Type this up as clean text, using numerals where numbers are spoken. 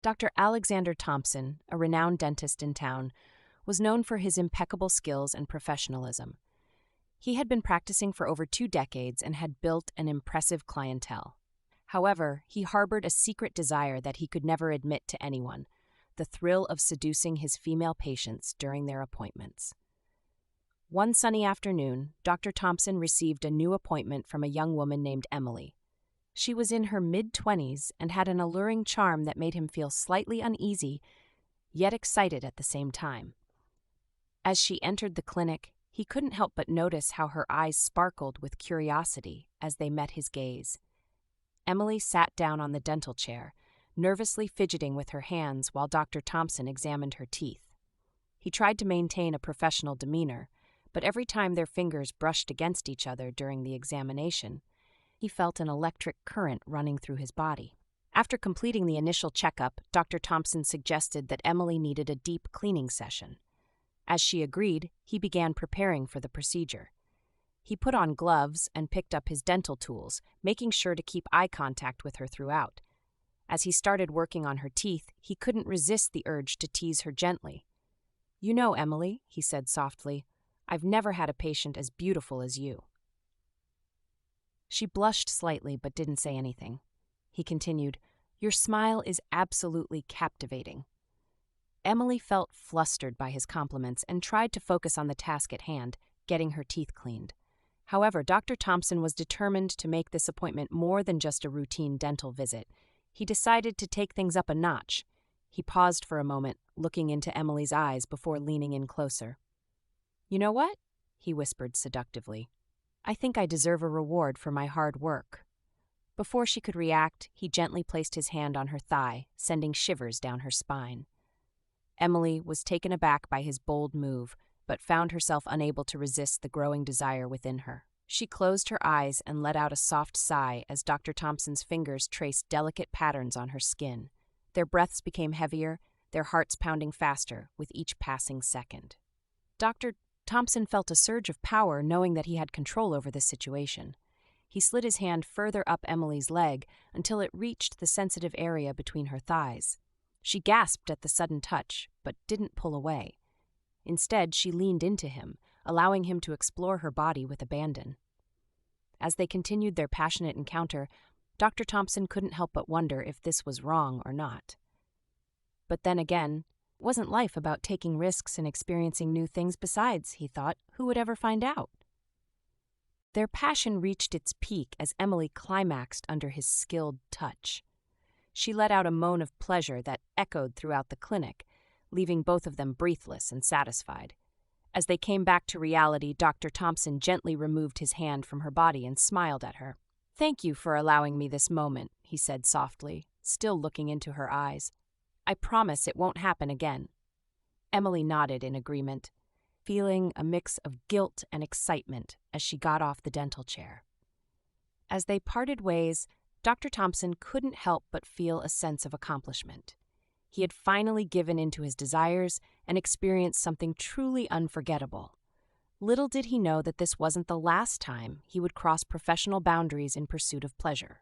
Dr. Alexander Thompson, a renowned dentist in town, was known for his impeccable skills and professionalism. He had been practicing for over 2 decades and had built an impressive clientele. However, he harbored a secret desire that he could never admit to anyone: the thrill of seducing his female patients during their appointments. One sunny afternoon, Dr. Thompson received a new appointment from a young woman named Emily. She was in her mid-20s and had an alluring charm that made him feel slightly uneasy, yet excited at the same time. As she entered the clinic, he couldn't help but notice how her eyes sparkled with curiosity as they met his gaze. Emily sat down on the dental chair, nervously fidgeting with her hands while Dr. Thompson examined her teeth. He tried to maintain a professional demeanor, but every time their fingers brushed against each other during the examination, he felt an electric current running through his body. After completing the initial checkup, Dr. Thompson suggested that Emily needed a deep cleaning session. As she agreed, he began preparing for the procedure. He put on gloves and picked up his dental tools, making sure to keep eye contact with her throughout. As he started working on her teeth, he couldn't resist the urge to tease her gently. "You know, Emily," he said softly, "I've never had a patient as beautiful as you." She blushed slightly but didn't say anything. He continued, "Your smile is absolutely captivating." Emily felt flustered by his compliments and tried to focus on the task at hand, getting her teeth cleaned. However, Dr. Thompson was determined to make this appointment more than just a routine dental visit. He decided to take things up a notch. He paused for a moment, looking into Emily's eyes before leaning in closer. "You know what?" he whispered seductively. "I think I deserve a reward for my hard work." Before she could react, he gently placed his hand on her thigh, sending shivers down her spine. Emily was taken aback by his bold move, but found herself unable to resist the growing desire within her. She closed her eyes and let out a soft sigh as Dr. Thompson's fingers traced delicate patterns on her skin. Their breaths became heavier, their hearts pounding faster with each passing second. Dr. Thompson felt a surge of power knowing that he had control over this situation. He slid his hand further up Emily's leg until it reached the sensitive area between her thighs. She gasped at the sudden touch, but didn't pull away. Instead, she leaned into him, allowing him to explore her body with abandon. As they continued their passionate encounter, Dr. Thompson couldn't help but wonder if this was wrong or not. But then again, wasn't life about taking risks and experiencing new things besides, he thought? Who would ever find out? Their passion reached its peak as Emily climaxed under his skilled touch. She let out a moan of pleasure that echoed throughout the clinic, leaving both of them breathless and satisfied. As they came back to reality, Dr. Thompson gently removed his hand from her body and smiled at her. "Thank you for allowing me this moment," he said softly, still looking into her eyes. "I promise it won't happen again." Emily nodded in agreement, feeling a mix of guilt and excitement as she got off the dental chair. As they parted ways, Dr. Thompson couldn't help but feel a sense of accomplishment. He had finally given in to his desires and experienced something truly unforgettable. Little did he know that this wasn't the last time he would cross professional boundaries in pursuit of pleasure.